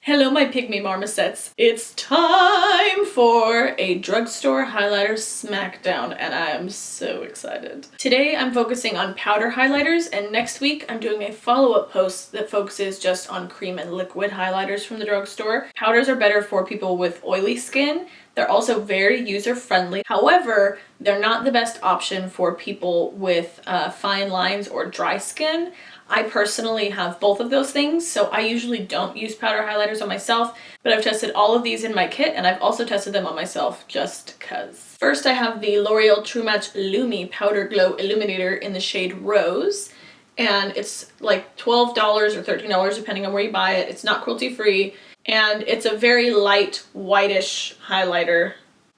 Hello my pygmy marmosets. It's time for a drugstore highlighter smackdown and I am so excited. Today I'm focusing on powder highlighters and next week I'm doing a follow-up post that focuses just on cream and liquid highlighters from the drugstore. Powders are better for people with oily skin. They're also very user-friendly. However, they're not the best option for people with fine lines or dry skin. I personally have both of those things, so I usually don't use powder highlighters on myself, but I've tested all of these in my kit and I've also tested them on myself just cuz. First I have the L'Oreal Truematch Lumi Powder Glow Illuminator in the shade Rose, and it's like $12 or $13 depending on where you buy it. It's not cruelty-free, and it's a very light whitish highlighter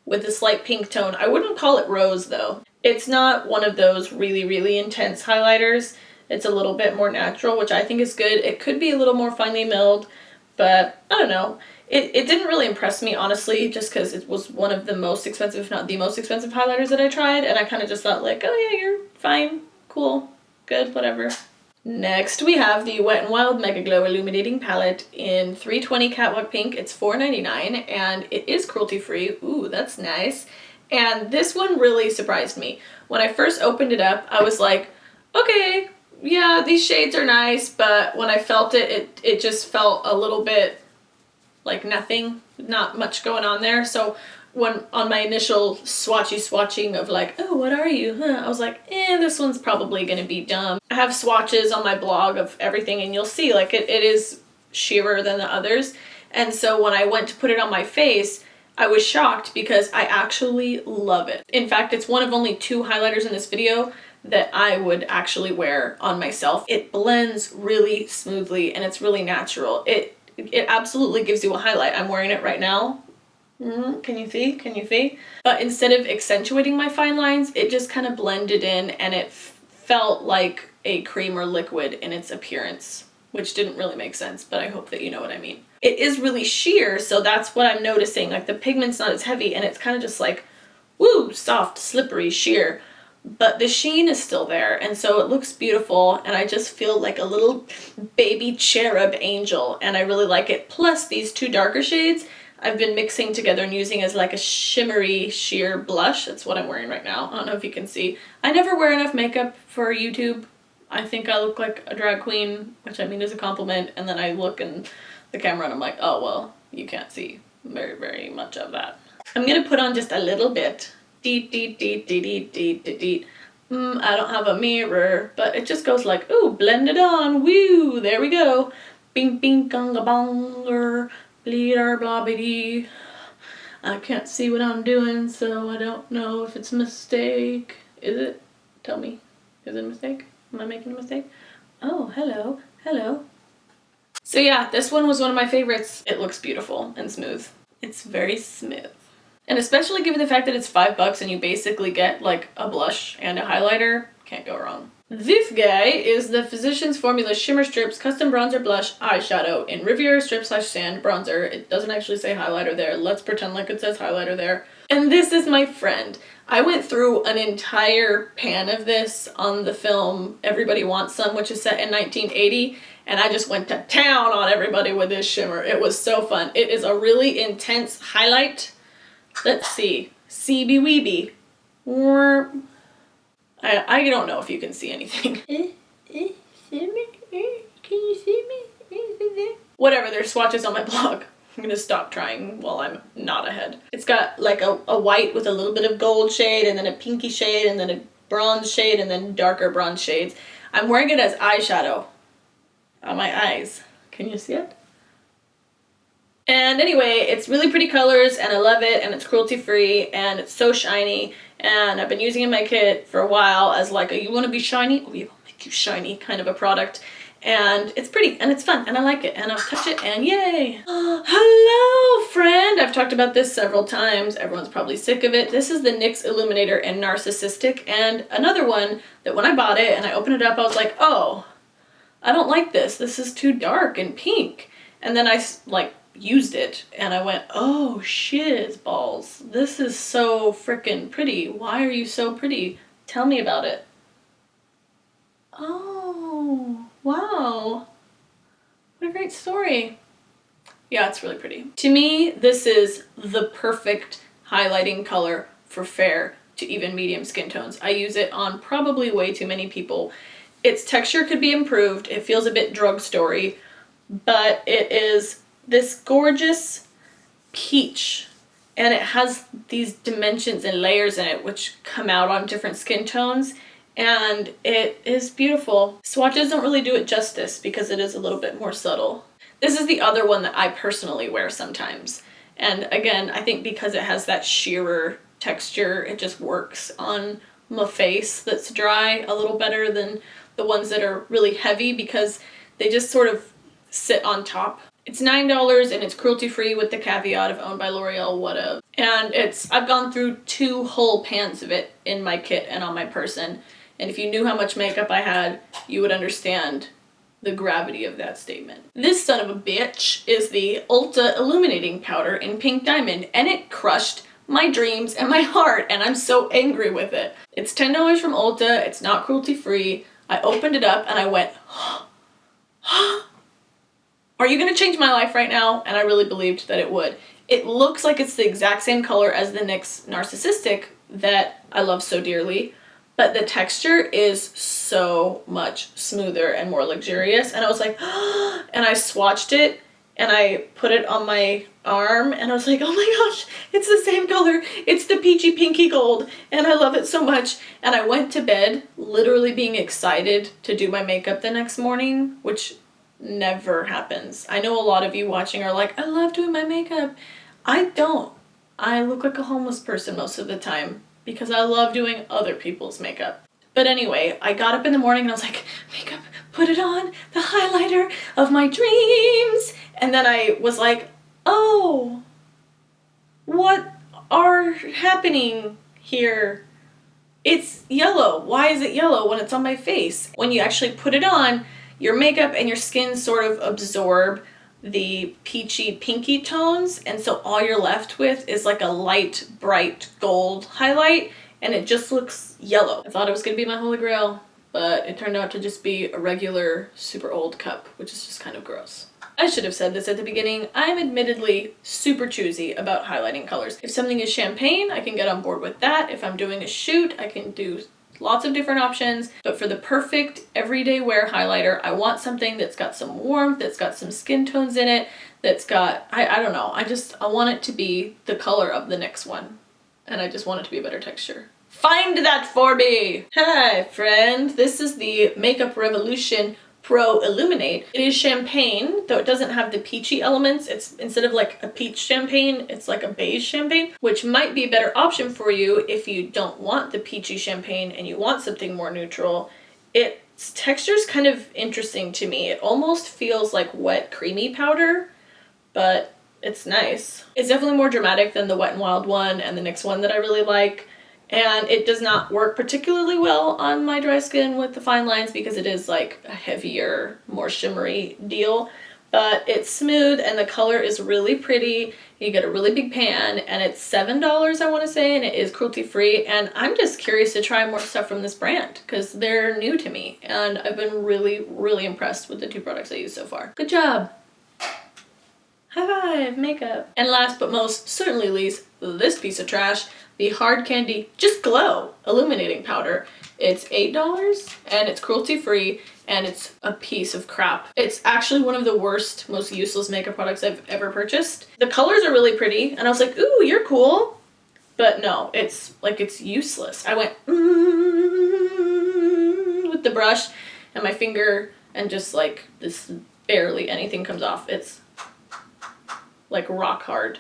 with a slight pink tone. I wouldn't call it rose though. It's not one of those really intense highlighters. It's a little bit more natural, which I think is good. It could be a little more finely milled, but I don't know. It didn't really impress me, honestly, just because it was one of the most expensive, if not the most expensive highlighters that I tried, and I kind of just thought like, oh yeah, you're fine, cool, good, whatever. Next we have the Wet n Wild Megaglo Illuminating Palette in 320 Catwalk Pink. It's $4.99 and it is cruelty-free. Ooh, that's nice. And this one really surprised me. When I first opened it up, I was like, okay, yeah, these shades are nice, but when I felt it, it just felt a little bit like nothing, not much going on there. So when on my initial swatching of like, oh, what are you? I was like, this one's probably gonna be dumb. I have swatches on my blog of everything and you'll see like it is sheerer than the others. And so when I went to put it on my face, I was shocked because I actually love it. In fact, it's one of only 2 highlighters in this video that I would actually wear on myself. It blends really smoothly and it's really natural. It absolutely gives you a highlight. I'm wearing it right now. Can you see? Can you see? But instead of accentuating my fine lines, it just kind of blended in and it felt like a cream or liquid in its appearance, which didn't really make sense, but I hope that you know what I mean. It is really sheer, so that's what I'm noticing. Like the pigment's not as heavy and it's kind of just like, woo, soft, slippery, sheer. But the sheen is still there, and so it looks beautiful, and I just feel like a little baby cherub angel, and I really like it. Plus these 2 darker shades I've been mixing together and using as like a shimmery sheer blush. That's what I'm wearing right now. I don't know if you can see. I never wear enough makeup for YouTube. I think I look like a drag queen, which I mean is a compliment, and then I look in the camera and I'm like, oh well, you can't see very much of that. I'm gonna put on just a little bit. I don't have a mirror, but it just goes like, ooh, blend it on, woo, there we go. Bing bing gonga bonger, bleeder blobbity. I can't see what I'm doing, so I don't know if it's a mistake. Is it? Tell me. Is it a mistake? Am I making a mistake? Oh, hello, hello. So yeah, this one was one of my favorites. It looks beautiful and smooth. It's very smooth. And especially given the fact that it's $5 and you basically get like a blush and a highlighter, can't go wrong. This guy is the Physicians Formula Shimmer Strips Custom Bronzer Blush Eyeshadow in Riviera Strip/Sand Bronzer. It doesn't actually say highlighter there. Let's pretend like it says highlighter there. And this is my friend. I went through an entire pan of this on the film Everybody Wants Some, which is set in 1980, and I just went to town on everybody with this shimmer. It was so fun. It is a really intense highlight. Let's see. Seeby weeby. I don't know if you can see anything. Can you see me? Whatever, there's swatches on my blog. I'm gonna stop trying while I'm not ahead. It's got like a white with a little bit of gold shade and then a pinky shade and then a bronze shade and then darker bronze shades. I'm wearing it as eyeshadow on my eyes. Can you see it? And anyway, it's really pretty colors and I love it, and it's cruelty-free and it's so shiny, and I've been using it in my kit for a while as like a you want to be shiny? We will make you shiny kind of a product. And it's pretty and it's fun and I like it and I'll touch it and yay! Hello friend! I've talked about this several times. Everyone's probably sick of it. This is the NYX Illuminator in Narcissistic, and another one that when I bought it and I opened it up I was like, oh, I don't like this. This is too dark and pink. And then I like used it and I went, oh shit balls, this is so freaking pretty. Why are you so pretty? Tell me about it. Oh wow, what a great story. Yeah, it's really pretty. To me, this is the perfect highlighting color for fair to even medium skin tones. I use it on probably way too many people. Its texture could be improved. It feels a bit drugstore-y, but it is this gorgeous peach, and it has these dimensions and layers in it which come out on different skin tones, and it is beautiful. Swatches don't really do it justice because it is a little bit more subtle. This is the other one that I personally wear sometimes, and again, I think because it has that sheerer texture, it just works on my face that's dry a little better than the ones that are really heavy because they just sort of sit on top. It's $9 and it's cruelty-free with the caveat of owned by L'Oreal, whatever. And I've gone through 2 whole pans of it in my kit and on my person. And if you knew how much makeup I had, you would understand the gravity of that statement. This son of a bitch is the Ulta Illuminating Powder in Pink Diamond, and it crushed my dreams and my heart, and I'm so angry with it. It's $10 from Ulta, it's not cruelty-free. I opened it up and I went, are you gonna change my life right now? And I really believed that it would. It looks like it's the exact same color as the NYX Narcissistic that I love so dearly, but the texture is so much smoother and more luxurious. And I was like, and I swatched it and I put it on my arm and I was like, oh my gosh, it's the same color. It's the peachy pinky gold and I love it so much. And I went to bed literally being excited to do my makeup the next morning, which never happens. I know a lot of you watching are like, I love doing my makeup. I don't. I look like a homeless person most of the time because I love doing other people's makeup. But anyway, I got up in the morning and I was like, makeup, put it on, the highlighter of my dreams. And then I was like, oh, what are happening here? It's yellow. Why is it yellow when it's on my face? When you actually put it on, your makeup and your skin sort of absorb the peachy pinky tones, and so all you're left with is like a light, bright gold highlight, and it just looks yellow. I thought it was gonna be my holy grail, but it turned out to just be a regular, super old cup, which is just kind of gross. I should have said this at the beginning. I'm admittedly super choosy about highlighting colors. If something is champagne, I can get on board with that. If I'm doing a shoot, I can do lots of different options, but for the perfect everyday wear highlighter, I want something that's got some warmth, that's got some skin tones in it, that's got, I don't know, I want it to be the color of the NYX one, and I just want it to be a better texture. Find that for me! Hi friend, this is the Makeup Revolution Pro Illuminate. It is champagne, though it doesn't have the peachy elements. It's instead of like a peach champagne, it's like a beige champagne, which might be a better option for you if you don't want the peachy champagne and you want something more neutral. Its texture is kind of interesting to me. It almost feels like wet creamy powder, but it's nice. It's definitely more dramatic than the Wet n Wild one and the NYX one that I really like. And it does not work particularly well on my dry skin with the fine lines because it is like a heavier, more shimmery deal. But it's smooth and the color is really pretty. You get a really big pan and it's $7, I want to say, and it is cruelty free. And I'm just curious to try more stuff from this brand because they're new to me. And I've been really, really impressed with the 2 products I used so far. Good job. High five, makeup. And last but most certainly least, this piece of trash, the Hard Candy Just Glow Illuminating Powder. It's $8 and it's cruelty free and it's a piece of crap. It's actually one of the worst, most useless makeup products I've ever purchased. The colors are really pretty and I was like, ooh, you're cool. But no, it's like, it's useless. I went with the brush and my finger and just like this, barely anything comes off. It's like rock hard.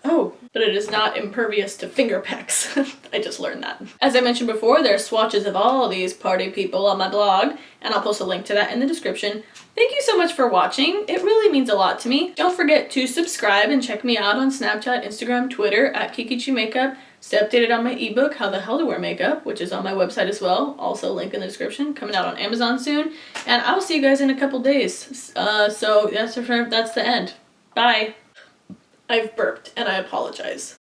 Oh, but it is not impervious to finger pecks. I just learned that. As I mentioned before, there are swatches of all these party people on my blog, and I'll post a link to that in the description. Thank you so much for watching. It really means a lot to me. Don't forget to subscribe and check me out on Snapchat, Instagram, Twitter at Kiki Makeup. Stay updated on my ebook, How the Hell to Wear Makeup, which is on my website as well. Also link in the description, coming out on Amazon soon. And I will see you guys in a couple days. So that's the end. Bye. I've burped and I apologize.